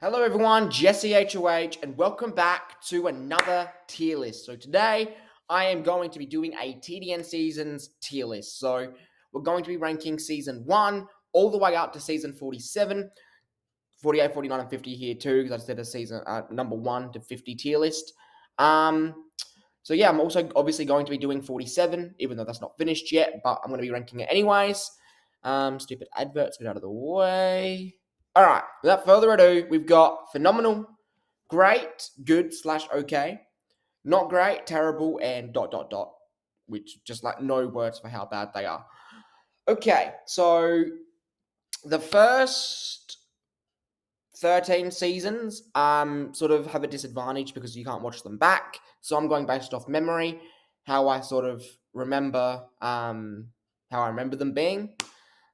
Hello everyone, Jesse HOH, and welcome back to another tier list. So today I am going to be doing a TDN Seasons tier list. So we're going to be ranking Season 1 all the way up to Season 47, 48, 49, and 50 here too, because I just did a season number 1 to 50 tier list. So yeah, I'm also obviously going to be doing 47, even though that's not finished yet, but I'm going to be ranking it anyways. Stupid adverts, get out of the way. All right, without further ado, we've got phenomenal, great, good / okay, not great, terrible, and ... which just like no words for how bad they are. Okay, so the first 13 seasons sort of have a disadvantage because you can't watch them back. So I'm going based off memory, how I sort of remember how I remember them being.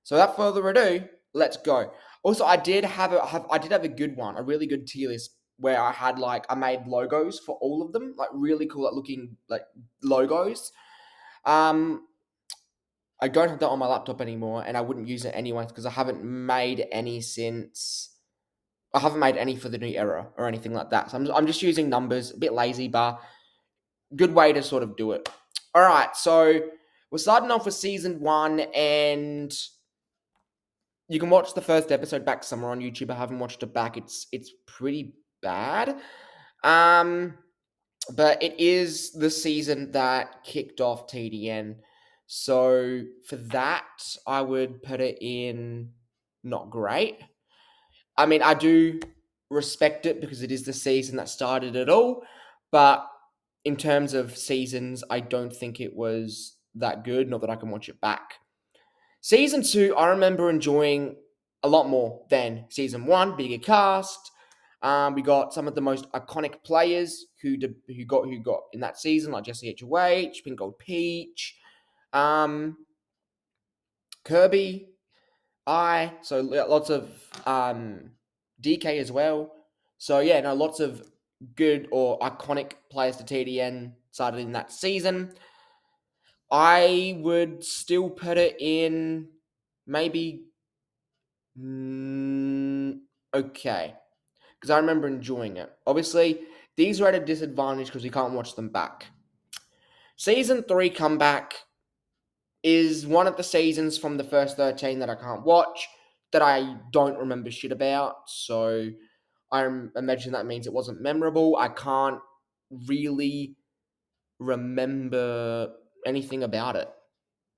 So without further ado, let's go. Also, I did have a good one, a really good tier list where I made logos for all of them, like really cool looking like logos. I don't have that on my laptop anymore, and I wouldn't use it anyways because I haven't made any for the new era or anything like that. So I'm just using numbers, a bit lazy, but good way to sort of do it. All right, so we're starting off with season 1, and you can watch the first episode back somewhere on YouTube. I haven't watched it back. It's pretty bad. But it is the season that kicked off TDN. So for that, I would put it in not great. I mean, I do respect it because it is the season that started it all. But in terms of seasons, I don't think it was that good. Not that I can watch it back. Season 2, I remember enjoying a lot more than Season 1. Bigger cast. We got some of the most iconic players who got in that season, like Jesse HOH, Pink Gold Peach, Kirby, so lots of DK as well. So yeah, no, lots of good or iconic players to TDN started in that season. I would still put it in maybe okay, because I remember enjoying it. Obviously, these are at a disadvantage because we can't watch them back. Season 3 comeback is one of the seasons from the first 13 that I can't watch, that I don't remember shit about. So I imagine that means it wasn't memorable. I can't really remember anything about it.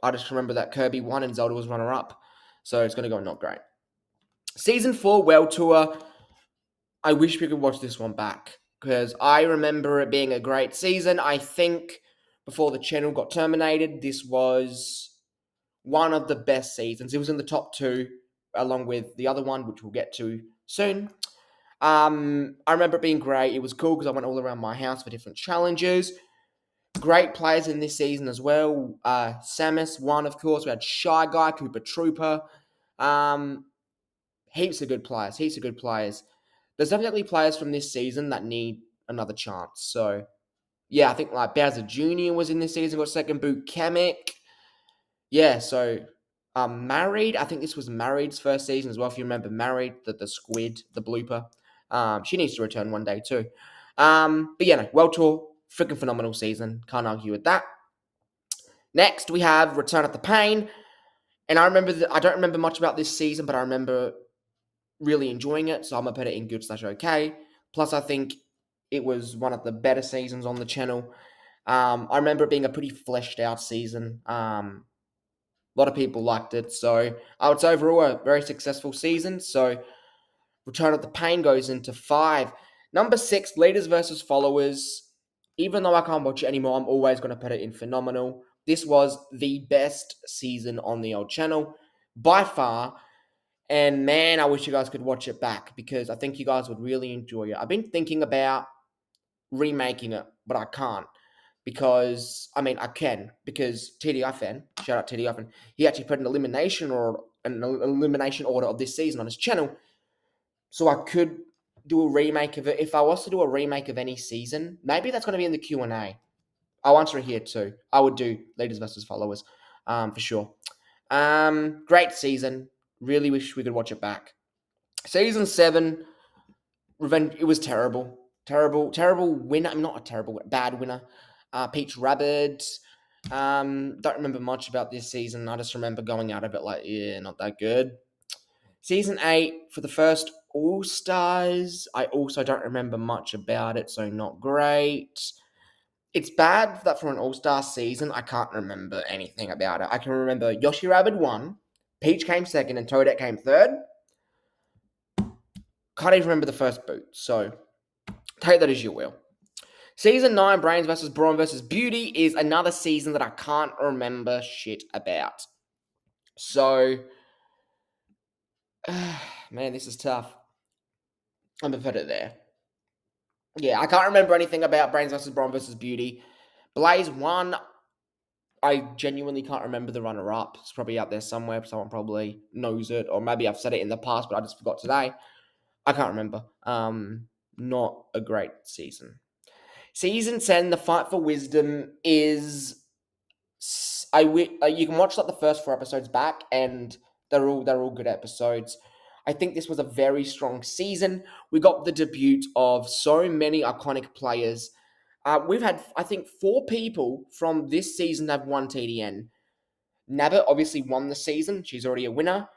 I just remember that Kirby won and Zelda was runner-up. So it's going to go not great. Season 4 World Tour. I wish we could watch this one back because I remember it being a great season. I think before the channel got terminated, this was one of the best seasons. It was in the top 2 along with the other one, which we'll get to soon. I remember it being great. It was cool because I went all around my house for different challenges. Great players in this season as well. Samus won, of course. We had Shy Guy, Cooper Trooper. Heaps of good players. There's definitely players from this season that need another chance. So, yeah, I think like Bowser Jr. was in this season, got second boot. Kamek. Yeah, so Married. I think this was Married's first season as well. If you remember Married, the squid, the blooper. She needs to return one day too. But yeah, no, World Tour, freaking phenomenal season. Can't argue with that. Next, we have Return of the Pain. And I don't remember much about this season, but I remember really enjoying it. So I'm going to put it in good / okay. Plus, I think it was one of the better seasons on the channel. I remember it being a pretty fleshed out season. A lot of people liked it. So I would say overall a very successful season. So Return of the Pain goes into 5. Number 6, Leaders versus Followers. Even though I can't watch it anymore, I'm always going to put it in phenomenal. This was the best season on the old channel by far. And man, I wish you guys could watch it back because I think you guys would really enjoy it. I've been thinking about remaking it, but I can't because, I mean, I can because TDI fan, shout out TDI fan, he actually put an elimination order of this season on his channel. So I could do a remake of it. If I was to do a remake of any season, maybe that's going to be in the Q&A. I'll answer it here too. I would do Leaders versus Followers for sure. Great season. Really wish we could watch it back. Season 7, Revenge. It was terrible. Terrible winner. I'm not a bad winner. Peach Rabbit. Don't remember much about this season. I just remember going out of it like, yeah, not that good. Season 8 for the first All Stars. I also don't remember much about it, so not great. It's bad that for an All Star season, I can't remember anything about it. I can remember Yoshi Rabbit won, Peach came second, and Toadette came third. Can't even remember the first boot, so take that as you will. Season 9, Brains vs. Brawn vs. Beauty, is another season that I can't remember shit about. So, man, this is tough. I'm going to put it there. Yeah, I can't remember anything about Brains vs. Brawn vs. Beauty. Blaze won. I genuinely can't remember the runner-up. It's probably out there somewhere. Someone probably knows it. Or maybe I've said it in the past, but I just forgot today. I can't remember. Not a great season. Season 10, The Fight for Wisdom, is... you can watch like the first 4 episodes back, and they're all good episodes. I think this was a very strong season. We got the debut of so many iconic players. We've had, I think, 4 people from this season have won TDN. Nabbit obviously won the season. She's already a winner.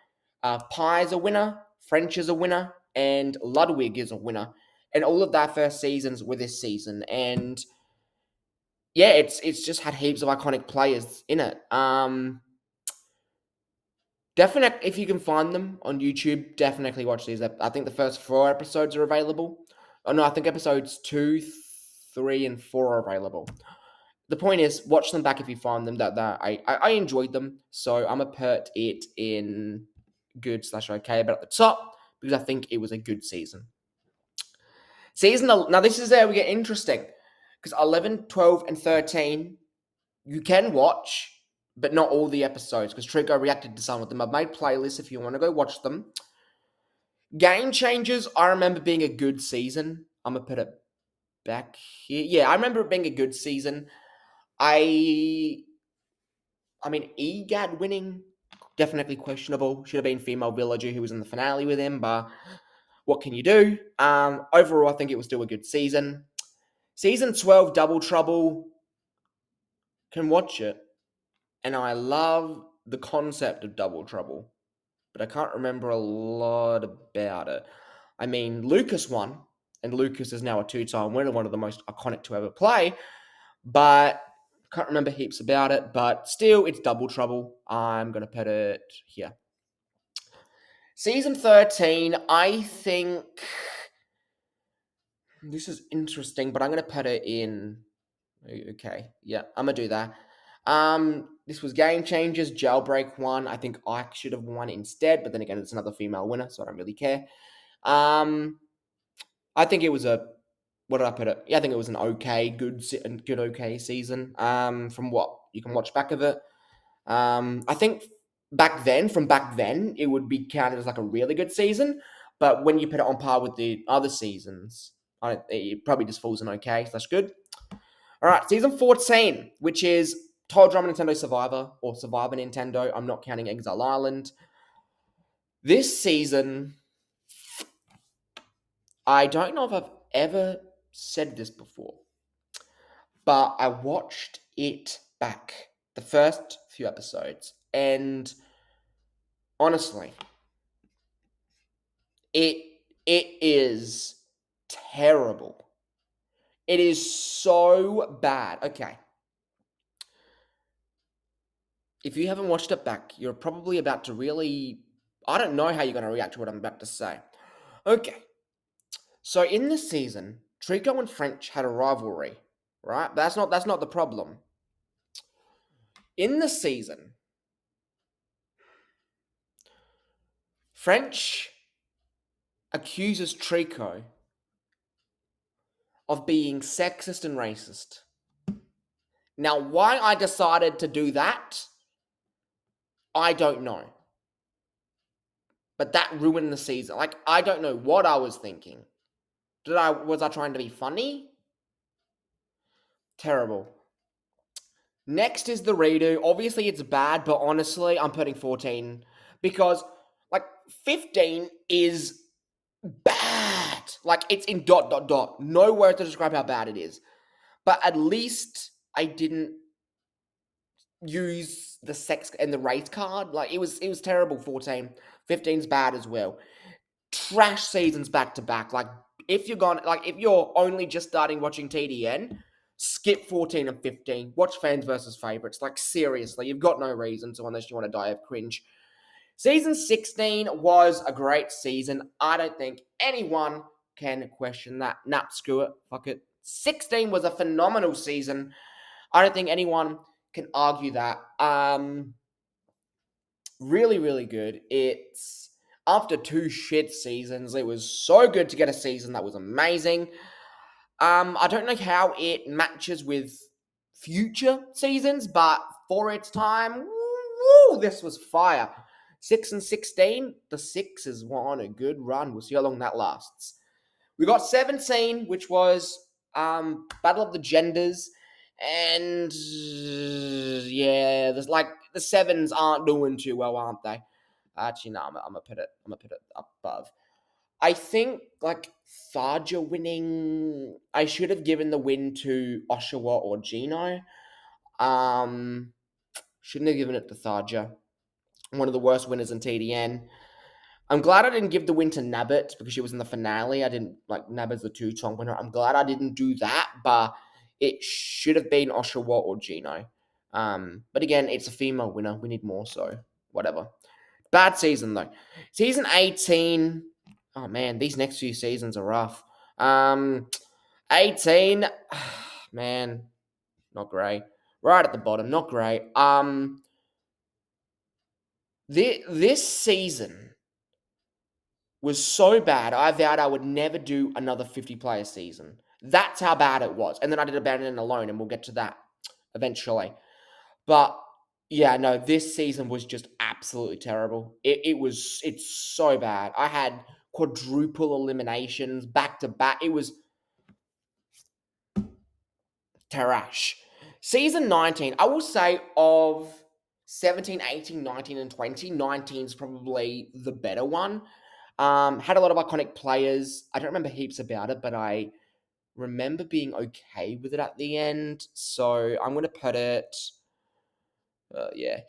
Pi is a winner. French is a winner. And Ludwig is a winner. And all of their first seasons were this season. And yeah, it's just had heaps of iconic players in it. Definitely, if you can find them on YouTube, definitely watch these. I think the first 4 episodes are available. Oh no, I think episodes 2, 3, and 4 are available. The point is, watch them back if you find them. I enjoyed them, so I'm gonna put it in good/okay, but at the top because I think it was a good season. Now this is where we get interesting because 11, 12, and 13 you can watch, but not all the episodes because Trico reacted to some of them. I've made playlists if you want to go watch them. Game Changers, I remember being a good season. I'm gonna put it back here. Yeah, I remember it being a good season. I mean, EGAD winning, definitely questionable. Should have been Female Villager who was in the finale with him, but what can you do? Overall, I think it was still a good season. Season 12, Double Trouble, can watch it. And I love the concept of Double Trouble, but I can't remember a lot about it. I mean, Lucas won, and Lucas is now a 2-time winner, one of the most iconic to ever play, but can't remember heaps about it, but still, it's Double Trouble. I'm going to put it here. Season 13, I think... This is interesting, but I'm going to put it in... Okay, yeah, I'm going to do that. This was Game Changers. Jailbreak won. I think Ike should have won instead, but then again, it's another female winner, so I don't really care. I think it was a... What did I put it? Yeah, I think it was an okay season. From what you can watch back of it. I think back then, it would be counted as like a really good season. But when you put it on par with the other seasons, it probably just falls in okay. So that's good. All right, season 14, which is Total Drama Nintendo Survivor or Survivor Nintendo. I'm not counting Exile Island. This season, I don't know if I've ever said this before, but I watched it back, the first few episodes, and honestly, it is terrible. It is so bad. Okay. If you haven't watched it back, you're probably about to really... I don't know how you're going to react to what I'm about to say. Okay. So in this season, Trico and French had a rivalry, right? That's not the problem. In the season, French accuses Trico of being sexist and racist. Now, why I decided to do that, I don't know. But that ruined the season. Like, I don't know what I was thinking. Was I trying to be funny? Terrible. Next is the redo. Obviously, it's bad, but honestly, I'm putting 14 because, like, 15 is bad. Like, it's in dot, dot, dot. No words to describe how bad it is. But at least I didn't use the sex and the race card. Like, it was terrible, 14. 15's bad as well. Trash seasons back to back. Like, if you're only just starting watching TDN, skip 14 and 15. Watch fans versus favorites. Like, seriously, you've got no reason to unless you want to die of cringe. Season 16 was a great season. I don't think anyone can question that. Nah, screw it. Fuck it. 16 was a phenomenal season. I don't think anyone can argue that. Really, really good. It's after 2 shit seasons, it was so good to get a season that was amazing. I don't know how it matches with future seasons, but for its time, woo, this was fire. 6 and 16, the Sixers were on a good run. We'll see how long that lasts. We got 17, which was Battle of the Genders, and yeah, there's like the sevens aren't doing too well, aren't they? Actually, no, I'm gonna put it up above. I think like Tharja winning. I should have given the win to Oshawa or Gino. Shouldn't have given it to Tharja. One of the worst winners in TDN. I'm glad I didn't give the win to Nabbit because she was in the finale. I didn't like Nabbit's the 2-song winner. I'm glad I didn't do that, but it should have been Oshawa or Gino. But again, it's a female winner. We need more, so whatever. Bad season though. Season 18. Oh man, these next few seasons are rough. 18. Man, not great. Right at the bottom, not great. This season was so bad, I vowed I would never do another 50-player season. That's how bad it was. And then I did Abandon Alone, and we'll get to that eventually. But yeah, no, this season was just absolutely terrible. It's so bad. I had quadruple eliminations back to back. It was trash. Season 19, I will say of 17, 18, 19, and 20, 19 is probably the better one. Had a lot of iconic players. I don't remember heaps about it, but I remember being okay with it at the end. So I'm going to put it,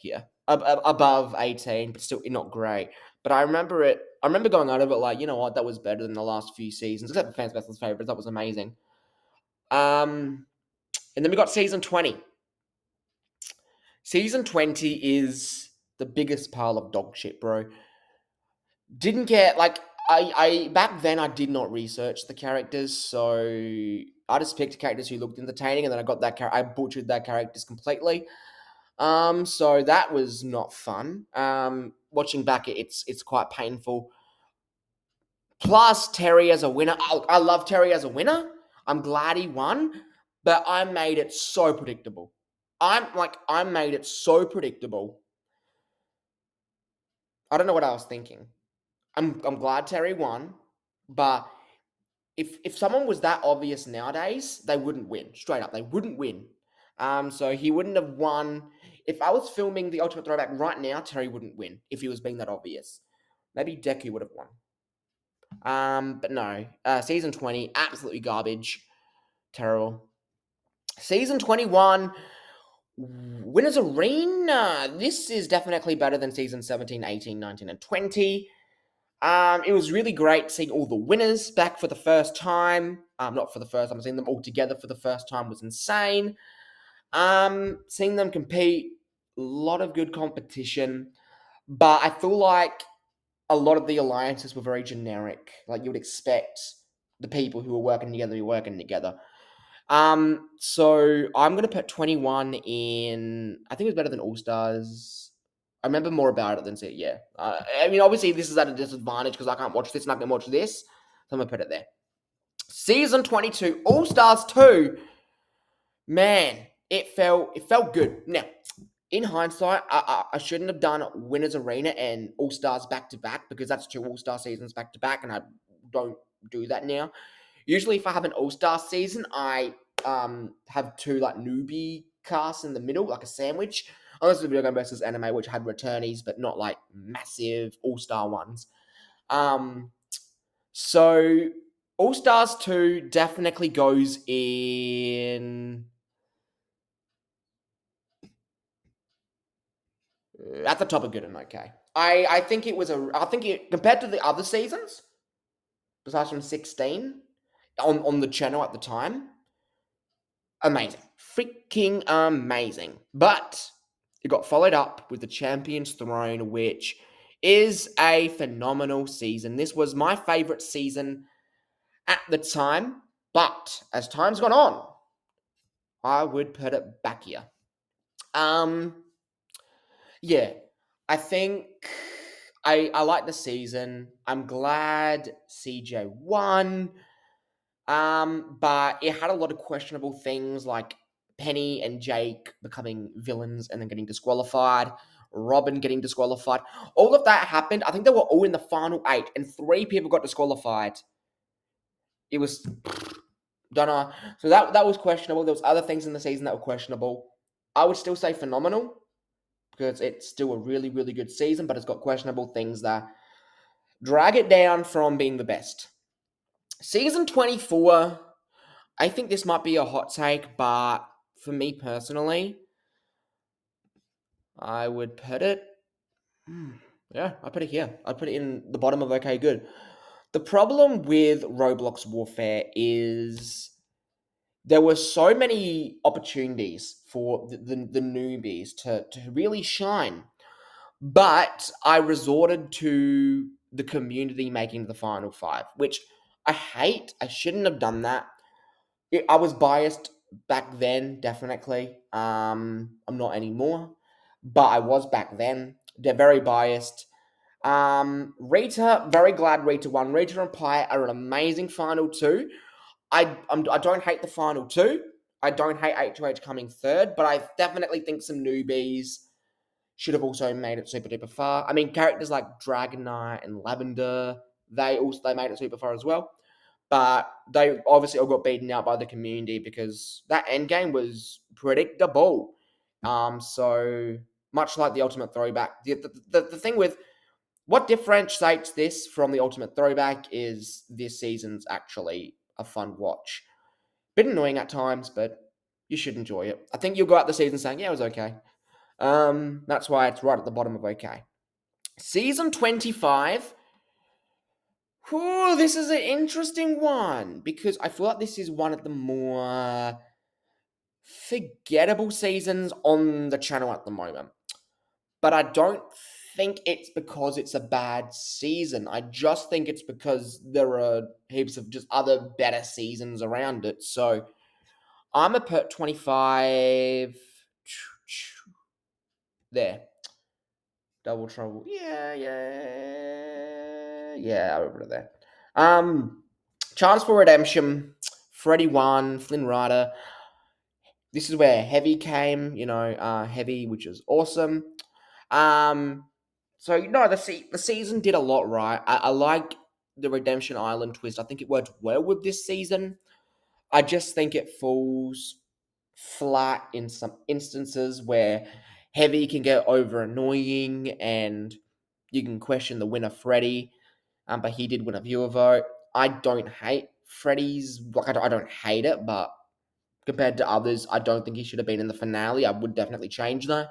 here. Above 18, but still not great. But I remember it. I remember going out of it like, you know what, that was better than the last few seasons, except for Fans Battle's favorites. That was amazing. And then we got season 20. Season 20 is the biggest pile of dog shit, bro. Didn't get like I back then I did not research the characters, so I just picked characters who looked entertaining, and then I got that I butchered that characters completely. So that was not fun. Watching back, it's quite painful. Plus, Terry as a winner. I love Terry as a winner. I'm glad he won, but I made it so predictable. I made it so predictable. I don't know what I was thinking. I'm glad Terry won, but if someone was that obvious nowadays, they wouldn't win. Straight up, they wouldn't win. So he wouldn't have won. If I was filming the Ultimate Throwback right now, Terry wouldn't win if he was being that obvious. Maybe Deku would have won. But no. Season 20, absolutely garbage. Terrible. Season 21, Winners Arena. This is definitely better than season 17, 18, 19, and 20. It was really great seeing all the winners back for the first time. Not for the first time, seeing them all together for the first time was insane. Seeing them compete, a lot of good competition, but I feel like a lot of the alliances were very generic. Like you would expect the people who were working together to be working together. So I'm gonna put 21 in. I think it was better than All Stars. I remember more about it than say, yeah. I mean, obviously this is at a disadvantage because I can't watch this and I can watch this. So I'm gonna put it there. Season 22, All Stars 2. Man, it felt good. Now, in hindsight, I shouldn't have done Winners Arena and All Stars back to back because that's 2 All Star seasons back to back, and I don't do that now. Usually, if I have an All Star season, I have 2 like newbie casts in the middle, like a sandwich. Unless it's Video Game versus Anime, which had returnees, but not like massive All Star ones. So All Stars 2 definitely goes in at the top of good and okay. I think it was I think it compared to the other seasons, besides from 16 on the channel at the time, amazing. Freaking amazing. But it got followed up with the Champions Throne, which is a phenomenal season. This was my favorite season at the time, but as time's gone on, I would put it back here. Um, yeah, I think I like the season. I'm glad CJ won. But it had a lot of questionable things like Penny and Jake becoming villains and then getting disqualified, Robin getting disqualified. All of that happened. I think they were all in the final 8, and 3 people got disqualified. It was don't know. So that was questionable. There was other things in the season that were questionable. I would still say phenomenal because it's still a really, really good season, but it's got questionable things that drag it down from being the best. Season 24, I think this might be a hot take, but for me personally, I would put it. Yeah, I put it here. I put it in the bottom of okay, good. The problem with Roblox Warfare is there were so many opportunities for the newbies to really shine. But I resorted to the community making the final 5, which I hate. I shouldn't have done that. I was biased back then, definitely. I'm not anymore, but I was back then. They're very biased. Rita, very glad Rita won. Rita and Pi are an amazing final 2. I don't hate the final 2. I don't hate H2H coming third, but I definitely think some newbies should have also made it super duper far. I mean, characters like Dragon Knight and Lavender, they made it super far as well. But they obviously all got beaten out by the community because that end game was predictable. So much like the Ultimate Throwback, the thing with what differentiates this from the Ultimate Throwback is this season's actually a fun watch. Bit annoying at times, but you should enjoy it. I think you'll go out the season saying, yeah, it was okay. That's why it's right at the bottom of okay. Season 25. Ooh, this is an interesting one because I feel like this is one of the more forgettable seasons on the channel at the moment. But I don't think it's because it's a bad season. I just think it's because there are heaps of just other better seasons around it. So I'm a put 25 there. Double Trouble. Yeah, I remember that. Chance for Redemption, Freddy 1, Flynn Rider. This is where Heavy came, Heavy, which is awesome. So, the season did a lot right. I like the Redemption Island twist. I think it worked well with this season. I just think it falls flat in some instances where Heavy can get over annoying and you can question the winner, Freddy. But he did win a viewer vote. I don't hate Freddy's. I don't hate it, but compared to others, I don't think he should have been in the finale. I would definitely change that.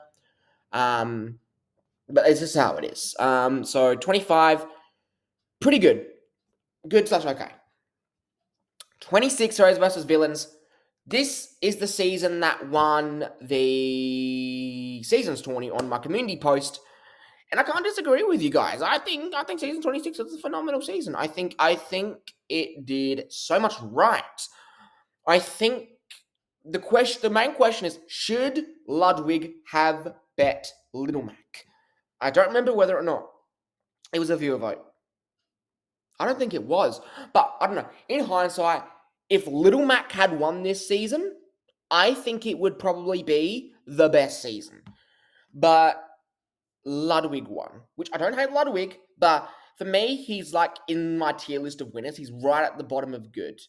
But it's just how it is. So 25, pretty good. Good slash okay. 26 Heroes versus Villains. This is the season that won the Seasons tourney on my community post. And I can't disagree with you guys. I think season 26 is a phenomenal season. I think it did so much right. I think the main question is, should Ludwig have bet Little Mac? I don't remember whether or not it was a viewer vote. I don't think it was. But I don't know. In hindsight, if Little Mac had won this season, I think it would probably be the best season. But Ludwig won, which I don't hate Ludwig, but for me, he's like in my tier list of winners. He's right at the bottom of good.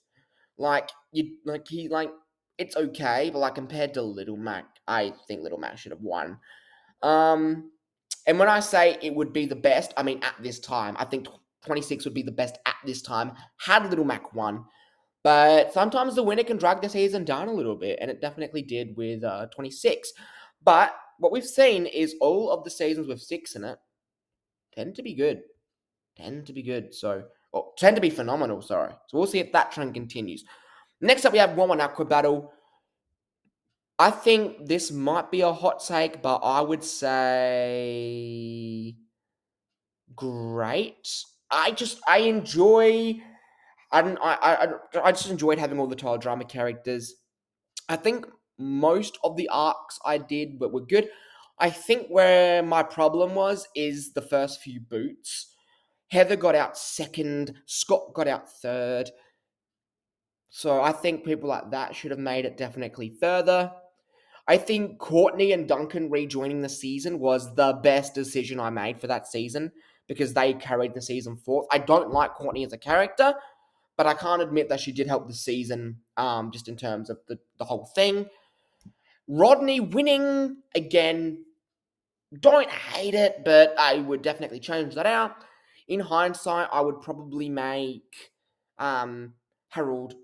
It's okay, but like compared to Little Mac, I think Little Mac should have won. And when I say it would be the best, I mean at this time. I think 26 would be the best at this time, had Little Mac won. But sometimes the winner can drag the season down a little bit, and it definitely did with 26. But what we've seen is all of the seasons with 6 in it tend to be good. Tend to be phenomenal, sorry. So we'll see if that trend continues. Next up, we have 1-1 Aqua Battle. I think this might be a hot take, but I would say great. I just enjoyed having all the Tile Drama characters. I think most of the arcs I did were good. I think where my problem is the first few boots. Heather got out second, Scott got out third. So I think people like that should have made it definitely further. I think Courtney and Duncan rejoining the season was the best decision I made for that season because they carried the season forth. I don't like Courtney as a character, but I can't admit that she did help the season just in terms of the whole thing. Rodney winning, again, don't hate it, but I would definitely change that out. In hindsight, I would probably make Harold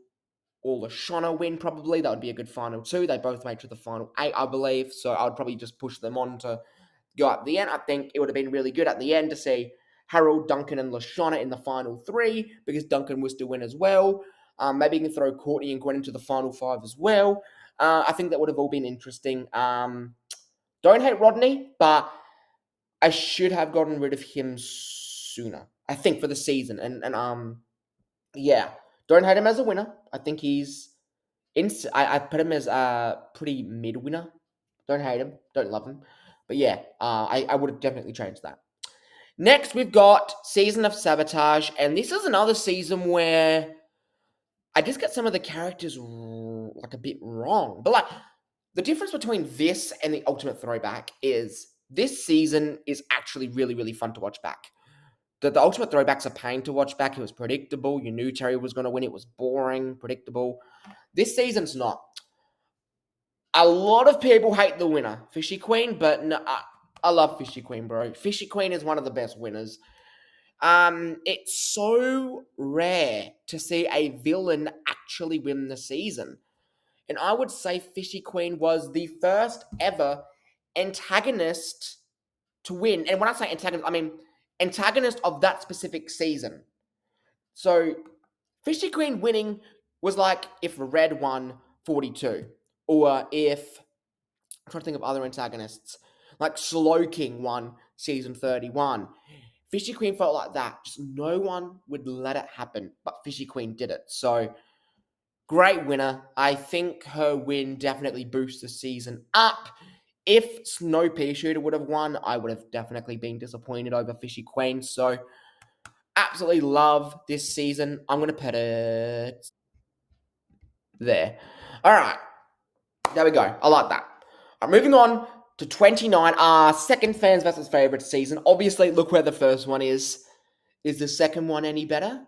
or Lashana win, probably. That would be a good final two. They both made to the final 8, I believe, so I would probably just push them on to go at the end. I think it would have been really good at the end to see Harold, Duncan, and Lashana in the final 3, because Duncan was to win as well. Maybe you can throw Courtney and Gwen into the final 5 as well. I think that would have all been interesting. Don't hate Rodney, but I should have gotten rid of him sooner. I think for the season, and yeah, don't hate him as a winner. I think he's I put him as a pretty mid winner. Don't hate him, don't love him, but yeah, I would have definitely changed that. Next, we've got Season of Sabotage, and this is another season where I just get some of the characters like a bit wrong. But like the difference between this and the Ultimate Throwback is this season is actually really, really fun to watch back. The Ultimate Throwback's a pain to watch back. It was predictable. You knew Terry was going to win. It was boring, predictable. This season's not. A lot of people hate the winner, Fishy Queen, but no, I love Fishy Queen, bro. Fishy Queen is one of the best winners. It's so rare to see a villain actually win the season. And I would say Fishy Queen was the first ever antagonist to win. And when I say antagonist, I mean antagonist of that specific season. So Fishy Queen winning was like if Red won 42, or if I'm trying to think of other antagonists, like Slowking won season 31. Fishy Queen felt like that. Just no one would let it happen, but Fishy Queen did it. So great winner. I think her win definitely boosts the season up. If Snow Pea Shooter would have won, I would have definitely been disappointed over Fishy Queen. So absolutely love this season. I'm going to put it there. All right. There we go. I like that. All right, moving on to 29, our second fans versus favorites season. Obviously, look where the first one is. Is the second one any better?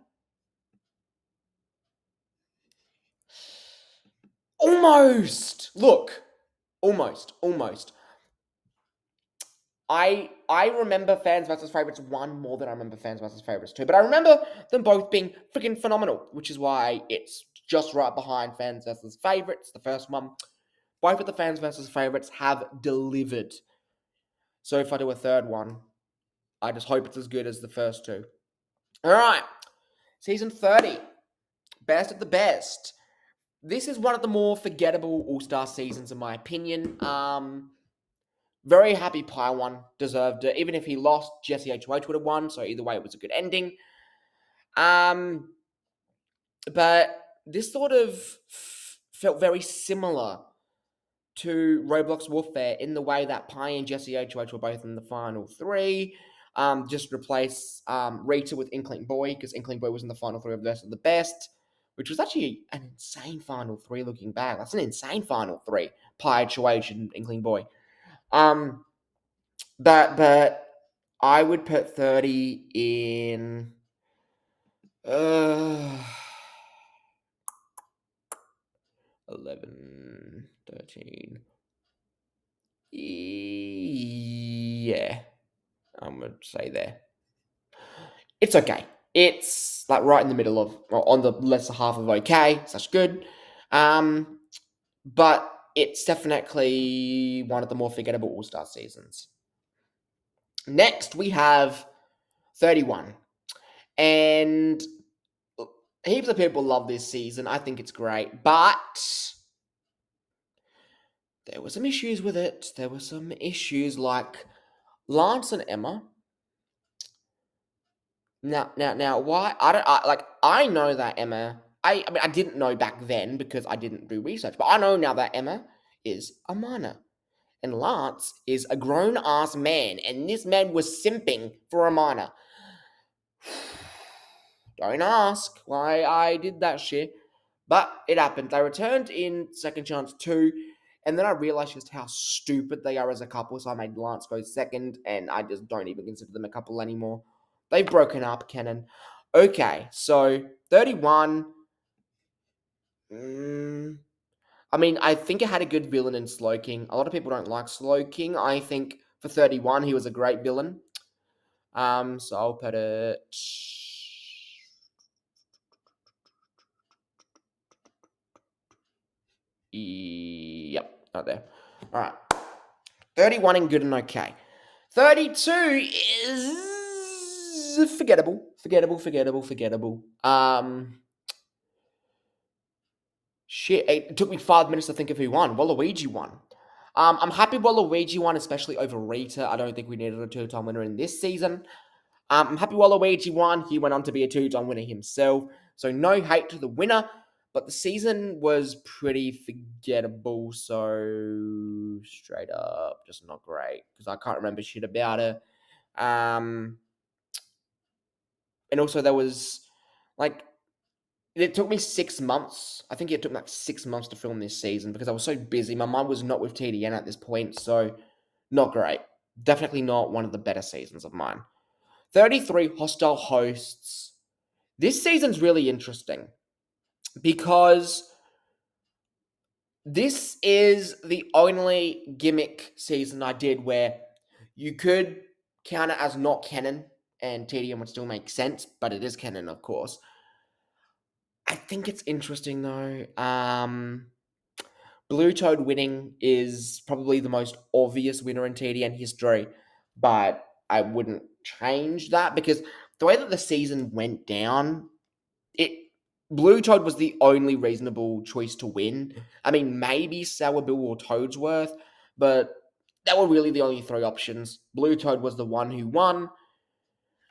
Almost. Look, almost. I remember Fans versus Favorites 1 more than I remember Fans versus Favorites 2, but I remember them both being freaking phenomenal, which is why it's just right behind Fans versus Favorites, the first one. Both of the Fans versus Favorites have delivered. So if I do a third one, I just hope it's as good as the first two. All right, season 30, best of the best. This is one of the more forgettable All-Star seasons, in my opinion. Very happy Pie won, deserved it. Even if he lost, Jesse HOH would have won, so either way, it was a good ending. But this sort of felt very similar to Roblox Warfare in the way that Pie and Jesse HOH were both in the final 3. Just replace Rita with Inkling Boy, because Inkling Boy was in the final 3 of Best of the Best, which was actually an insane final 3 looking back. That's an insane final 3. Pie, HOH, and Inkling Boy. But I would put 30 in 11, 13. Yeah, I'm going to say there. It's okay. It's like right in the middle of, or on the lesser half of okay, such good. But it's definitely one of the more forgettable All-Star seasons. Next, we have 31. And heaps of people love this season. I think it's great. But there were some issues with it. There were some issues like Lance and Emma. Now, why? I know that Emma. I mean, I didn't know back then because I didn't do research, but I know now that Emma is a minor. And Lance is a grown ass man, and this man was simping for a minor. Don't ask why I did that shit. But it happened. They returned in Second Chance 2, and then I realized just how stupid they are as a couple, so I made Lance go second, and I just don't even consider them a couple anymore. They've broken up, Kenan. Okay, so 31. I mean, I think it had a good villain in Slow King. A lot of people don't like Slow King. I think for 31, he was a great villain. So I'll put it. Yep, right there. All right. 31 in good and okay. 32 is forgettable. Shit, it took me 5 minutes to think of who won. Waluigi won. I'm happy Waluigi won, especially over Rita. I don't think we needed a two-time winner in this season. I'm happy Waluigi won. He went on to be a two-time winner himself. So no hate to the winner. But the season was pretty forgettable, so straight up, just not great. Because I can't remember shit about it. And also there was, like, it took me 6 months. I think it took me like 6 months to film this season because I was so busy. My mind was not with TDN at this point, so not great. Definitely not one of the better seasons of mine. 33 hostile hosts. This season's really interesting because this is the only gimmick season I did where you could count it as not canon and TDM would still make sense, but it is canon, of course. I think it's interesting though. Blue Toad winning is probably the most obvious winner in TDN history, but I wouldn't change that because the way that the season went down, Blue Toad was the only reasonable choice to win. I mean, maybe Sour Bill or Toadsworth, but that were really the only three options. Blue Toad was the one who won.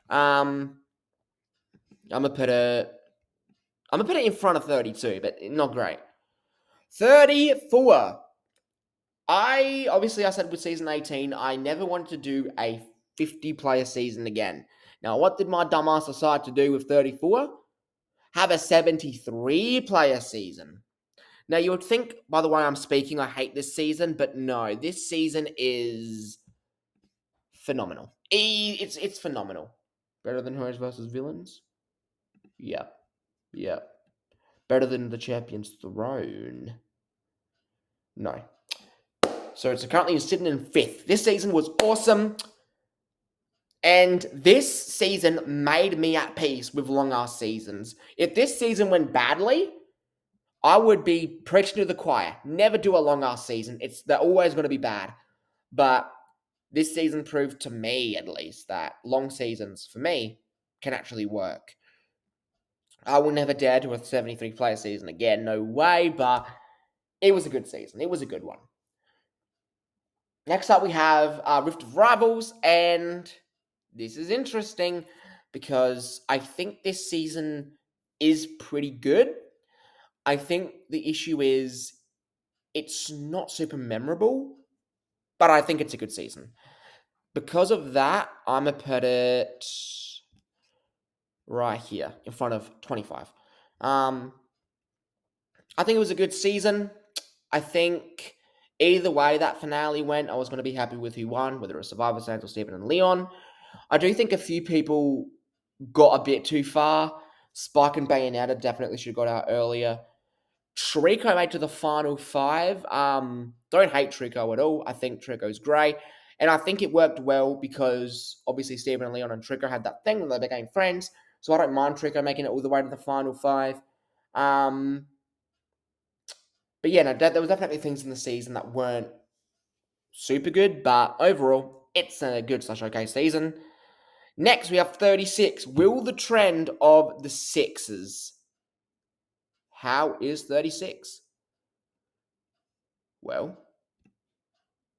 I'm gonna put it in front of 32, but not great. 34. I said with season 18, I never wanted to do a 50-player season again. Now, what did my dumbass decide to do with 34? Have a 73-player season. Now, you would think, by the way I'm speaking, I hate this season, but no, this season is phenomenal. It's phenomenal. Better than Heroes vs. Villains? Yeah. Better than the Champion's Throne? No. So it's currently sitting in 5th. This season was awesome. And this season made me at peace with long-ass seasons. If this season went badly, I would be preaching to the choir. Never do a long-ass season. They're always going to be bad. But this season proved to me, at least, that long seasons, for me, can actually work. I will never dare do a 73-player season again. No way, but it was a good season. It was a good one. Next up, we have Rift of Rivals, and this is interesting because I think this season is pretty good. I think the issue is it's not super memorable, but I think it's a good season. Because of that, I'm going to put it right here in front of 25. I think it was a good season. I think either way that finale went, I was going to be happy with who won, whether it was Survivor Sans or Steven and Leon. I do think a few people got a bit too far. Spike and Bayonetta definitely should have got out earlier. Trico made to the final 5. Don't hate Trico at all. I think Trico's great. And I think it worked well because obviously Steven and Leon and Trico had that thing and they became friends. So I don't mind Trico making it all the way to the final five. But yeah, no, there was definitely things in the season that weren't super good, but overall, it's a good / okay season. Next, we have 36. Will the trend of the Sixers? How is 36? Well,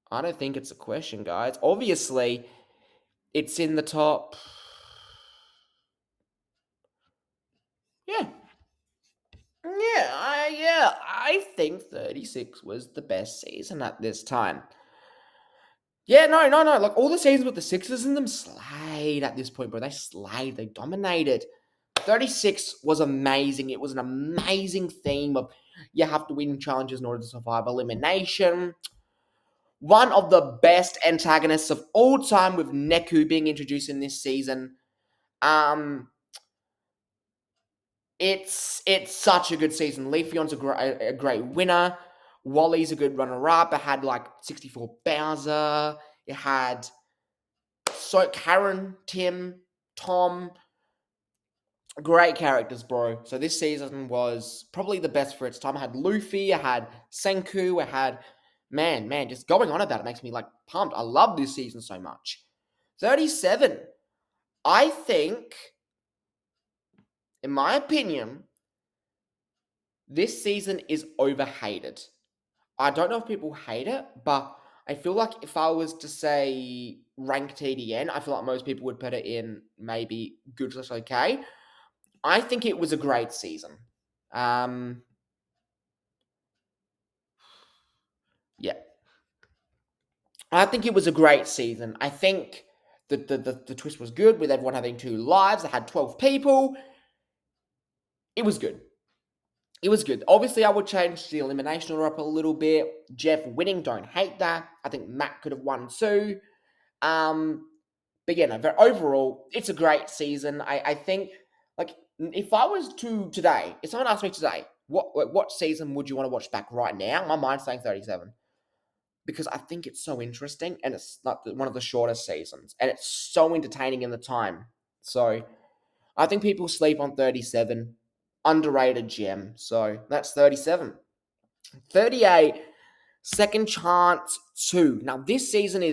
I don't think it's a question, guys. Obviously, it's in the top. Yeah. I think 36 was the best season at this time. Yeah, no. Like, all the seasons with the Sixers in them slayed at this point, bro. They slayed. They dominated. 36 was amazing. It was an amazing theme of you have to win challenges in order to survive elimination. One of the best antagonists of all time with Neku being introduced in this season. Um, it's such a good season. Leafeon's a great winner. Wally's a good runner-up. It had like 64 Bowser. It had Karen, Tim, Tom. Great characters, bro. So this season was probably the best for its time. I had Luffy, I had Senku, I had man, just going on about it makes me like pumped. I love this season so much. 37. I think, in my opinion, this season is overhated. I don't know if people hate it, but I feel like if I was to say rank TDN, I feel like most people would put it in maybe good / okay. I think it was a great season. Yeah. I think it was a great season. I think the twist was good with everyone having 2 lives. I had 12 people. It was good. It was good. Obviously, I would change the elimination order up a little bit. Jeff winning, don't hate that. I think Matt could have won too. But yeah, no, but overall, it's a great season. I think, like, if I was to today, if someone asked me today, what season would you want to watch back right now? My mind's saying 37. Because I think it's so interesting and it's like one of the shortest seasons and it's so entertaining in the time. So I think people sleep on 37. Underrated gem. So that's 37. 38, Second Chance 2. Now this season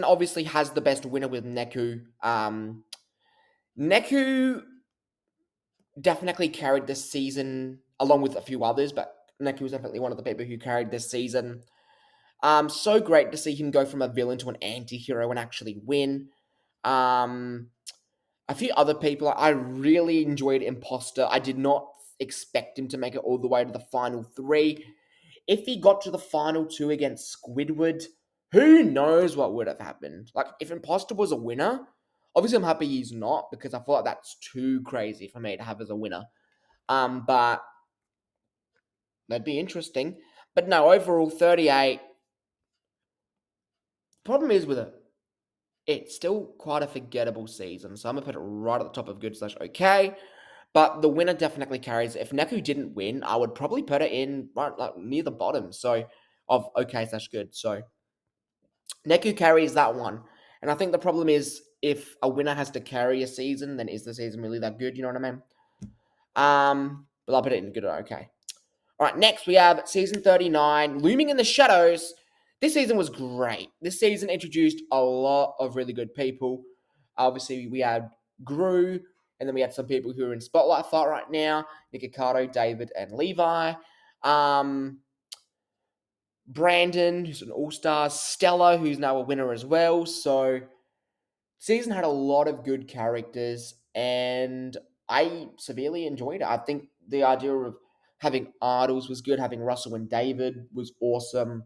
obviously has the best winner with Neku. Neku definitely carried this season along with a few others, but Neku was definitely one of the people who carried this season. So great to see him go from a villain to an anti-hero and actually win. A few other people, I really enjoyed Imposter. I did not expect him to make it all the way to the final 3. If he got to the final 2 against Squidward, who knows what would have happened? Like, if Imposter was a winner, obviously I'm happy he's not because I feel like that's too crazy for me to have as a winner. But that'd be interesting. But no, overall 38. Problem is with it, it's still quite a forgettable season, so I'm gonna put it right at the top of good / okay. But the winner definitely carries. If Neku didn't win, I would probably put it in right like near the bottom. So of okay / good. So Neku carries that one, and I think the problem is if a winner has to carry a season, then is the season really that good? You know what I mean? But I'll put it in good or okay. All right, next we have season 39, Looming in the Shadows. This season was great. This season introduced a lot of really good people. Obviously, we had Gru, and then we had some people who are in Spotlight Fight right now, Nikocado, David, and Levi. Brandon, who's an all-star. Stella, who's now a winner as well. So, season had a lot of good characters, and I severely enjoyed it. I think the idea of having Idols was good. Having Russell and David was awesome.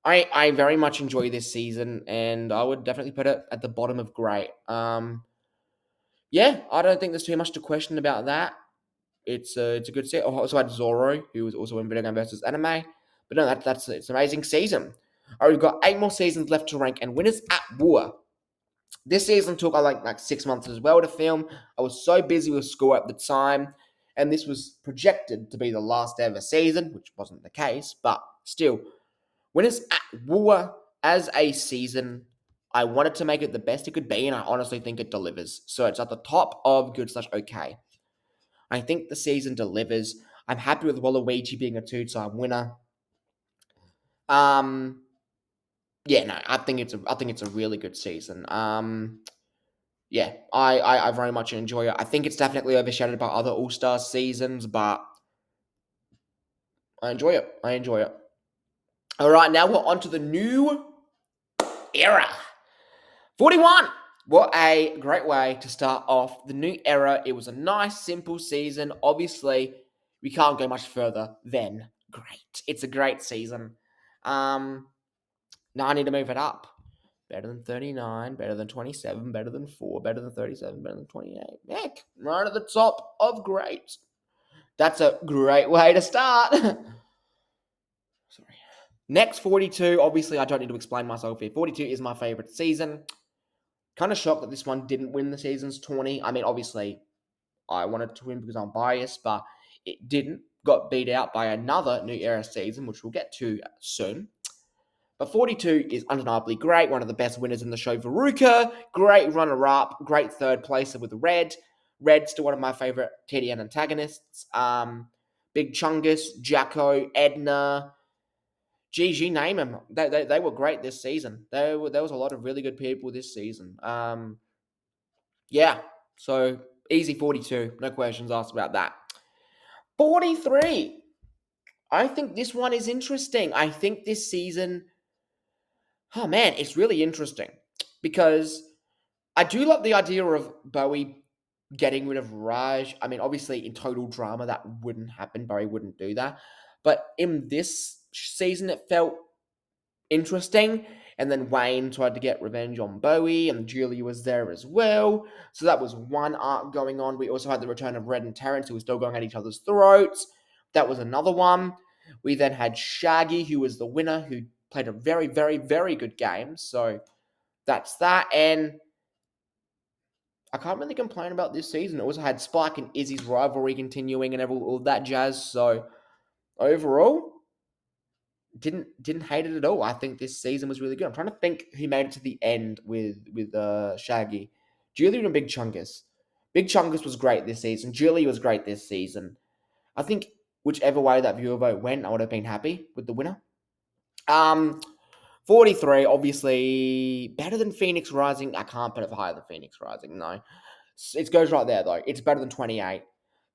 I very much enjoy this season, and I would definitely put it at the bottom of great. Yeah, I don't think there's too much to question about that. It's a good set. I also had Zoro, who was also in Video Game versus Anime. But no, it's an amazing season. All right, we've got 8 more seasons left to rank, and winners at war. This season took like 6 months as well to film. I was so busy with school at the time, and this was projected to be the last ever season, which wasn't the case, but still. Winners at War as a season, I wanted to make it the best it could be, and I honestly think it delivers. So it's at the top of good slash okay. I think the season delivers. I'm happy with Waluigi being a two-time winner. Um, yeah, no, I think it's a really good season. Yeah, I very much enjoy it. I think it's definitely overshadowed by other All Star seasons, but I enjoy it. I enjoy it. All right, now we're on to the new era. 41. What a great way to start off the new era. It was a nice, simple season. Obviously, we can't go much further than great. It's a great season. Now I need to move it up. Better than 39, better than 27, better than 4, better than 37, better than 28. Heck, right at the top of great. That's a great way to start. Sorry. Next, 42. Obviously, I don't need to explain myself here. 42 is my favorite season. Kind of shocked that this one didn't win the season's 20. I mean, obviously, I wanted to win because I'm biased, but it didn't. Got beat out by another New Era season, which we'll get to soon. But 42 is undeniably great. One of the best winners in the show, Veruca. Great runner-up. Great third placer with Red. Red's still one of my favorite TDN antagonists. Big Chungus, Jacko, Edna, Gigi, name them. They were great this season. There was a lot of really good people this season. Yeah, so easy 42. No questions asked about that. 43. I think this one is interesting. I think this season, oh man, it's really interesting because I do like the idea of Bowie getting rid of Raj. I mean, obviously, in total drama, that wouldn't happen. Bowie wouldn't do that. But in this season, it felt interesting. And then Wayne tried to get revenge on Bowie, and Julie was there as well. So that was one arc going on. We also had the return of Red and Terrence, who were still going at each other's throats. That was another one. We then had Shaggy, who was the winner, who played a very, very, very good game. So that's that. And I can't really complain about this season. It also had Spike and Izzy's rivalry continuing and all that jazz. So overall, didn't hate it at all. I think this season was really good. I'm trying to think who made it to the end with Shaggy. Julie and Big Chungus. Big Chungus was great this season. Julie was great this season. I think whichever way that viewer vote went, I would have been happy with the winner. 43, obviously better than Phoenix Rising. I can't put it higher than Phoenix Rising, no. It goes right there though. It's better than 28.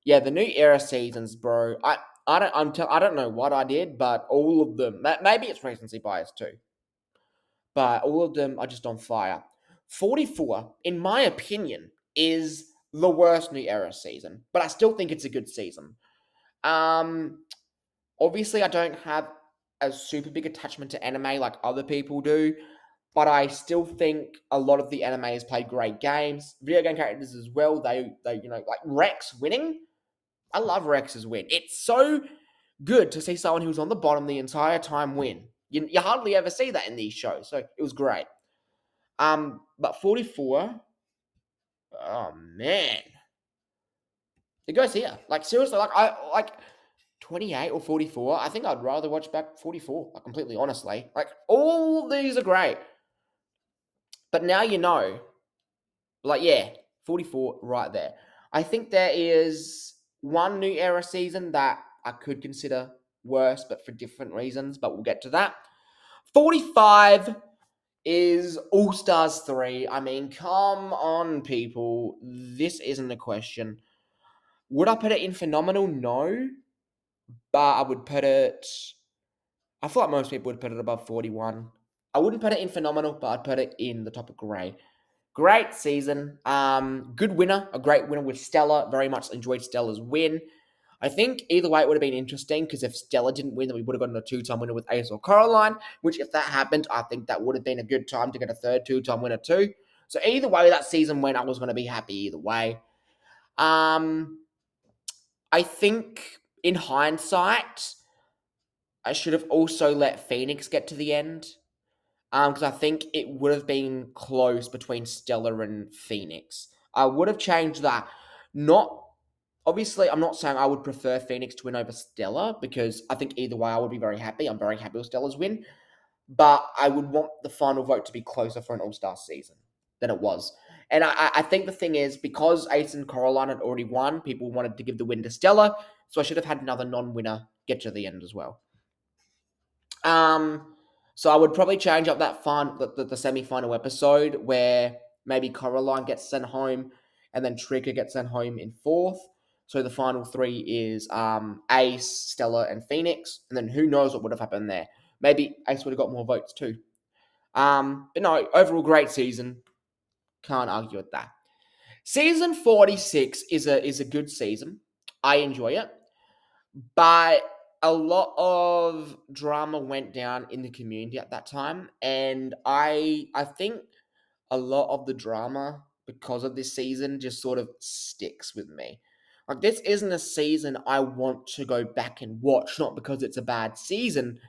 Yeah, the new era seasons, bro. I don't know what I did, but all of them. Maybe it's recency bias too, but all of them are just on fire. 44, in my opinion, is the worst new era season, but I still think it's a good season. Obviously, I don't have a super big attachment to anime like other people do, but I still think a lot of the animes play great games. Video game characters as well. They like Rex winning. I love Rex's win. It's so good to see someone who's on the bottom the entire time win. You hardly ever see that in these shows, so it was great. But 44, oh man, it goes here. Like seriously, like 28 or 44. I think I'd rather watch back 44. Like completely honestly, like all these are great. But now you know, like yeah, 44 right there. I think there is one new era season that I could consider worse, but for different reasons. But we'll get to that. 45 is All Stars 3. I mean, come on, people. This isn't a question. Would I put it in phenomenal? No. But I would put it. I feel like most people would put it above 41. I wouldn't put it in phenomenal, but I'd put it in the top of great. Great season. Good winner. A great winner with Stella. Very much enjoyed Stella's win. I think either way it would have been interesting because if Stella didn't win, then we would have gotten a two-time winner with Ace or Caroline, which if that happened, I think that would have been a good time to get a third two-time winner too. So either way that season went, I was going to be happy either way. I think in hindsight, I should have also let Phoenix get to the end because I think it would have been close between Stella and Phoenix. I would have changed that. Obviously, I'm not saying I would prefer Phoenix to win over Stella because I think either way I would be very happy. I'm very happy with Stella's win. but I would want the final vote to be closer for an All-Star season than it was. And I think the thing is, because Ace and Coraline had already won, people wanted to give the win to Stella, so I should have had another non-winner get to the end as well. So I would probably change up that the semi-final episode where maybe Coraline gets sent home and then Trigger gets sent home in fourth. So the final three is Ace, Stella, and Phoenix, and then who knows what would have happened there. Maybe Ace would have got more votes too. But no, overall great season. Can't argue with that. Season 46 is a good season. I enjoy it. But a lot of drama went down in the community at that time, and I think a lot of the drama because of this season just sort of sticks with me. Like, this isn't a season I want to go back and watch, not because it's a bad season,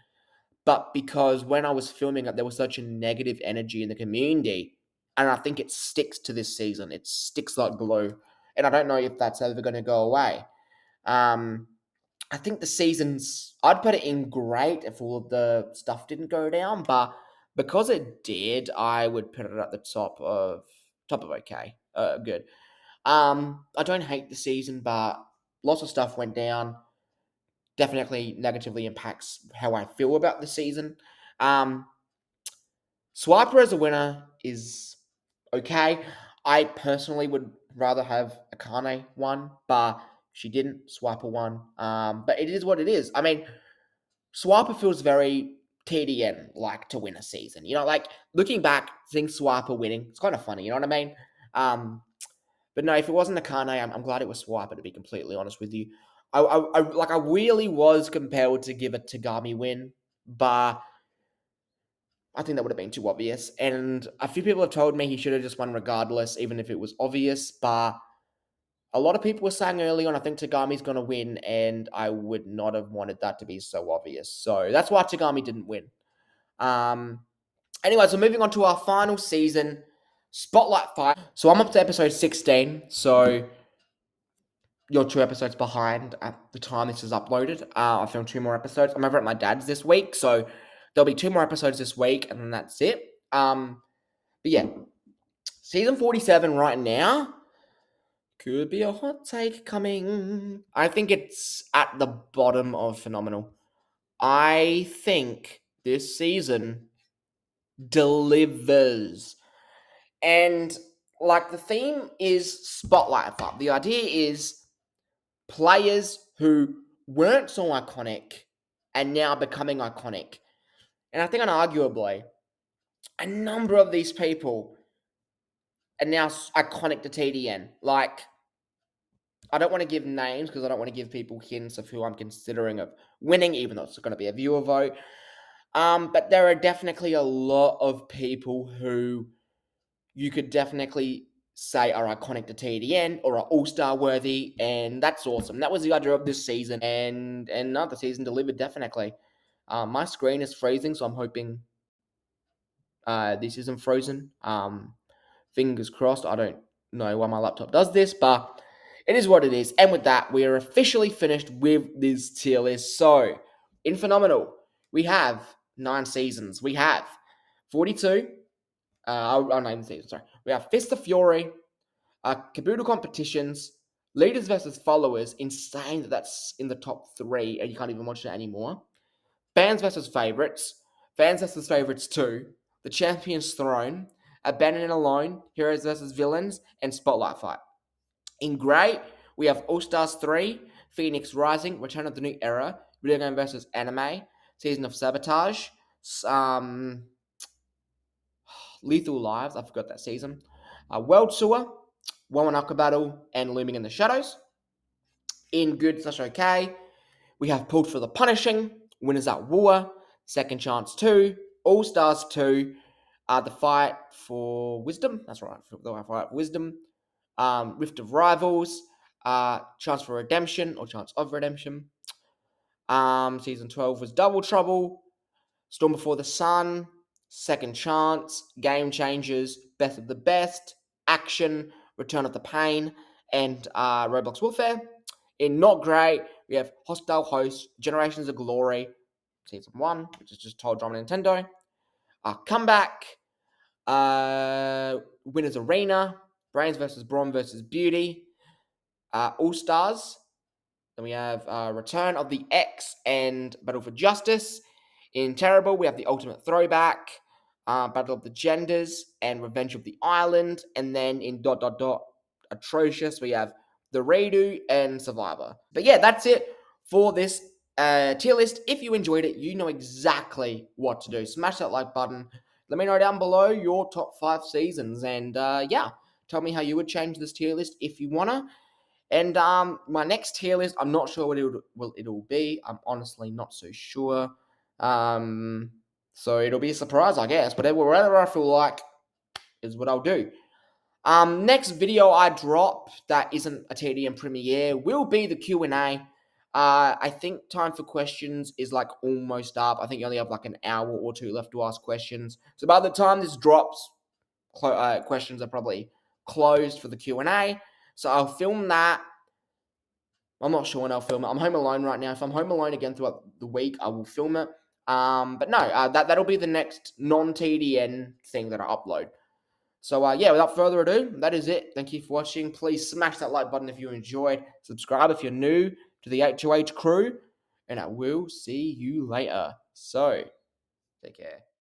but because when I was filming it, there was such a negative energy in the community, and I think it sticks to this season. It sticks like glue, and I don't know if that's ever going to go away. Um, I think the season's, I'd put it in great if all of the stuff didn't go down, but because it did, I would put it at the top of okay, good. I don't hate the season, but lots of stuff went down. Definitely negatively impacts how I feel about the season. Um, Swiper as a winner is okay. I personally would rather have Akane won, but she didn't. Swiper won. But it is what it is. I mean, Swiper feels very TDN like to win a season. You know, like looking back, seeing Swiper winning, it's kind of funny. You know what I mean? But no, if it wasn't Akane, I'm glad it was Swiper. To be completely honest with you, I really was compelled to give a Tagami win, but I think that would have been too obvious. And a few people have told me he should have just won regardless, even if it was obvious. But a lot of people were saying early on, I think Tagami's going to win, and I would not have wanted that to be so obvious. So that's why Tagami didn't win. Um, anyway, so moving on to our final season, Spotlight Fight. So I'm up to episode 16. So you're 2 episodes behind at the time this is uploaded. I filmed 2 more episodes. I'm over at my dad's this week, so there'll be 2 more episodes this week, and then that's it. But yeah, season 47 right now could be a hot take coming. I think it's at the bottom of phenomenal. I think this season delivers. And like the theme is Spotlight Fight. The idea is players who weren't so iconic and now becoming iconic. And I think unarguably, a number of these people are now iconic to TDN. Like, I don't want to give names because I don't want to give people hints of who I'm considering of winning, even though it's going to be a viewer vote. But there are definitely a lot of people who you could definitely say are iconic to TDN or are all-star worthy, and that's awesome. That was the idea of this season, and the season delivered definitely. My screen is freezing, so I'm hoping this isn't frozen. Fingers crossed. I don't know why my laptop does this, but it is what it is. And with that, we are officially finished with this tier list. So, in Phenomenal, we have 9 seasons. We have 42. I'll name the season, sorry. We have Fist of Fury, Kabuto competitions, leaders versus followers. Insane that that's in the top 3 and you can't even watch it anymore. Fans versus favorites, Fans versus favorites 2, The Champion's Throne, Abandoned and Alone, Heroes versus Villains, and Spotlight Fight. In grey, we have All Stars 3, Phoenix Rising, Return of the New Era, Video Game versus Anime, Season of Sabotage, Lethal Lives, I forgot that season, World Tour, Wawanaka Battle, and Looming in the Shadows. In good/okay, we have Pulled for the Punishing, Winners at War, Second Chance 2, All Stars 2, The Fight for Wisdom, that's right, The Fight for Wisdom, Rift of Rivals, Chance for Redemption, or Chance of Redemption. Season 12 was Double Trouble, Storm Before the Sun, Second Chance, Game Changers, Best of the Best, Action, Return of the Pain, and Roblox Warfare. In Not Great, we have Hostile Host, Generations of Glory, Season 1, which is just told Drama Nintendo, Comeback, Winners Arena, Brains versus Brawn versus Beauty, All Stars. Then we have Return of the X and Battle for Justice. In Terrible, we have the Ultimate Throwback, Battle of the Genders, and Revenge of the Island. And then in ... Atrocious, we have The Redo and Survivor. But yeah, that's it for this tier list. If you enjoyed it, you know exactly what to do. Smash that like button. Let me know down below your top 5 seasons. And yeah, tell me how you would change this tier list if you wanna. And my next tier list, I'm not sure what it'll be. I'm honestly not so sure. So it'll be a surprise, I guess. But whatever I feel like is what I'll do. Next video I drop that isn't a TDM premiere will be the Q&A. I think time for questions is like almost up. I think you only have like an hour or two left to ask questions. So by the time this drops, questions are probably closed for the Q&A. So I'll film that. I'm not sure when I'll film it. I'm home alone right now. If I'm home alone again throughout the week, I will film it. But no, that'll be the next non-TDN thing that I upload. So yeah, without further ado, that is it. Thank you for watching. Please smash that like button if you enjoyed. Subscribe if you're new to the H2H crew. And I will see you later. So, take care.